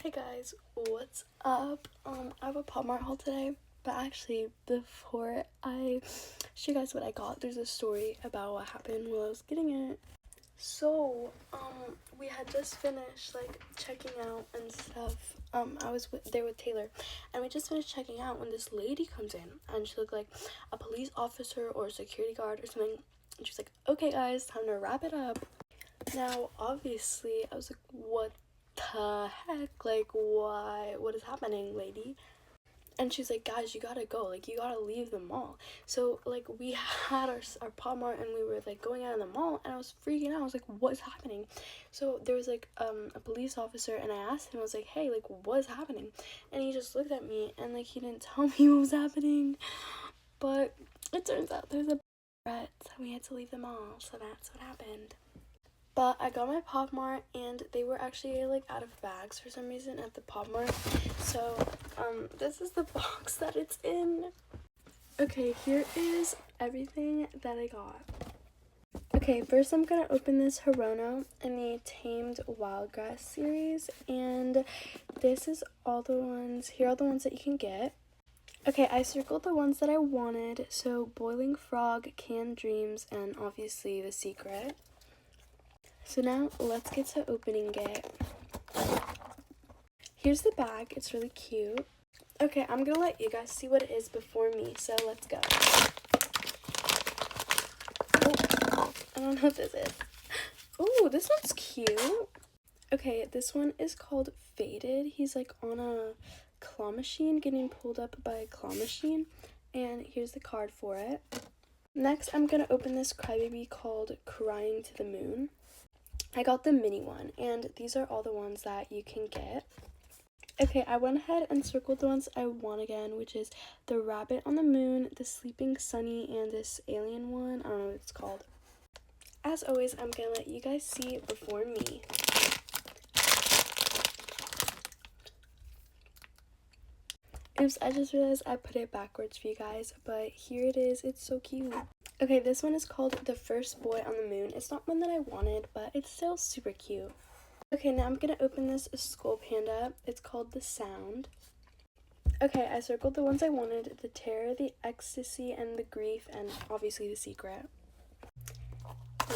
Hey guys, what's up? I have a Pop Mart haul today, but actually before I show you guys what I got, there's a story about what happened while I was getting it. So, we had just finished checking out and stuff. I was there with Taylor, and we just finished checking out when this lady comes in, and she looked like a police officer or a security guard or something. And she's like, "Okay, guys, time to wrap it up." Now, obviously, I was like, "What the heck? Like, why? What is happening, lady?" And she's like, "Guys, you gotta go. Like, you gotta leave the mall." So, we had our Pop Mart and we were, going out of the mall, and I was freaking out. I was like, "What's happening?" So, there was, a police officer, and I asked him, I was like, "Hey, what's happening?" And he just looked at me, and, he didn't tell me what was happening. But it turns out there's a threat, so we had to leave the mall. So, that's what happened. But I got my Pop Mart, and they were actually out of bags for some reason at the Pop Mart. So this is the box that it's in. Okay, here is everything that I got. Okay, first I'm gonna open this Hirono in the Tamed Wildgrass series, and this is all the ones. Here are the ones that you can get. Okay, I circled the ones that I wanted. So Boiling Frog, Canned Dreams, and obviously The Secret. So now let's get to opening it. Here's the bag. It's really cute. Okay, I'm gonna let you guys see what it is before me, so let's go. Oh, I don't know what this is. Oh, this one's cute. Okay, this one is called Faded. He's on a claw machine, getting pulled up by a claw machine, and here's the card for it. Next, I'm gonna open this crybaby called Crying to the Moon. I got the mini one, and these are all the ones that you can get. Okay, I went ahead and circled the ones I want again, which is the Rabbit on the Moon, the Sleeping Sunny, and this alien one. I don't know what it's called. As always, I'm gonna let you guys see before me. Oops, I just realized I put it backwards for you guys, but here it is. It's so cute. Okay, this one is called The First Boy on the Moon. It's not one that I wanted, but it's still super cute. Okay, now I'm gonna open this Skull Panda. It's called The Sound. Okay, I circled the ones I wanted: the Terror, the Ecstasy, and the Grief, and obviously The Secret.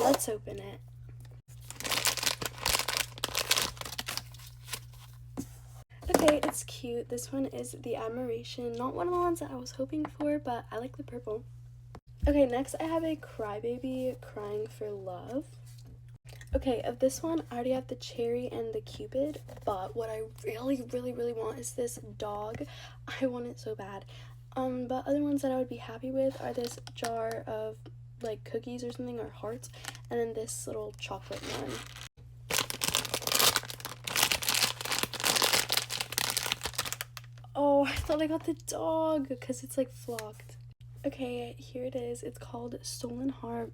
Let's open it. Okay, it's cute. This one is the Admiration. Not one of the ones that I was hoping for, but I like the purple. Okay, next I have a Crybaby Crying for Love. Okay, of this one, I already have the Cherry and the Cupid, but what I really want is this dog. I want it so bad. But other ones that I would be happy with are this jar of cookies or something, or hearts, and then this little chocolate one. Oh, I thought I got the dog because it's flocked. Okay, here it is. It's called Stolen Heart.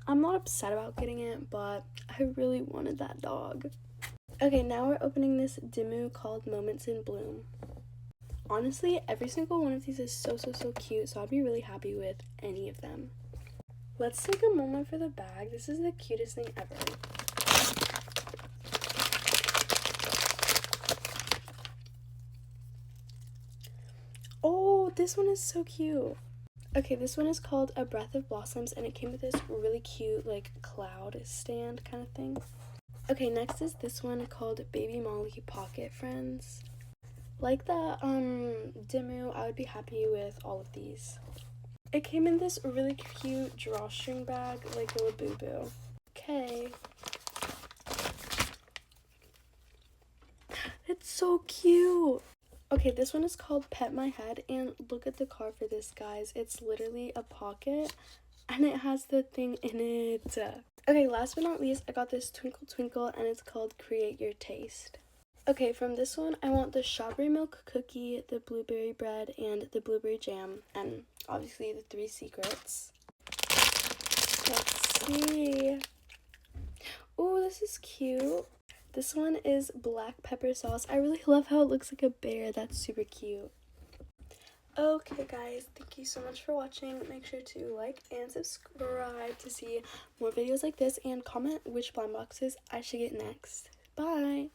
I'm not upset about getting it, but I really wanted that dog. Okay, now we're opening this Dimu called Moments in Bloom. Honestly, every single one of these is so cute, so I'd be really happy with any of them. Let's take a moment for the bag. This is the cutest thing ever. Oh, this one is so cute. Okay, this one is called A Breath of Blossoms, and it came with this really cute cloud stand kind of thing. Okay, next is this one called Baby Molly Pocket Friends. Like the Dimu, I would be happy with all of these. It came in this really cute drawstring bag, like a Labubu. Okay. It's so cute! Okay, this one is called Pet My Head, and look at the card for this, guys. It's literally a pocket, and it has the thing in it. Okay, last but not least, I got this Twinkle Twinkle, and it's called Create Your Taste. Okay, from this one, I want the strawberry milk cookie, the blueberry bread, and the blueberry jam, and obviously the 3 secrets. Let's see. Oh, this is cute. This one is black pepper sauce. I really love how it looks like a bear. That's super cute. Okay guys, thank you so much for watching. Make sure to like and subscribe to see more videos like this, and comment which blind boxes I should get next. Bye!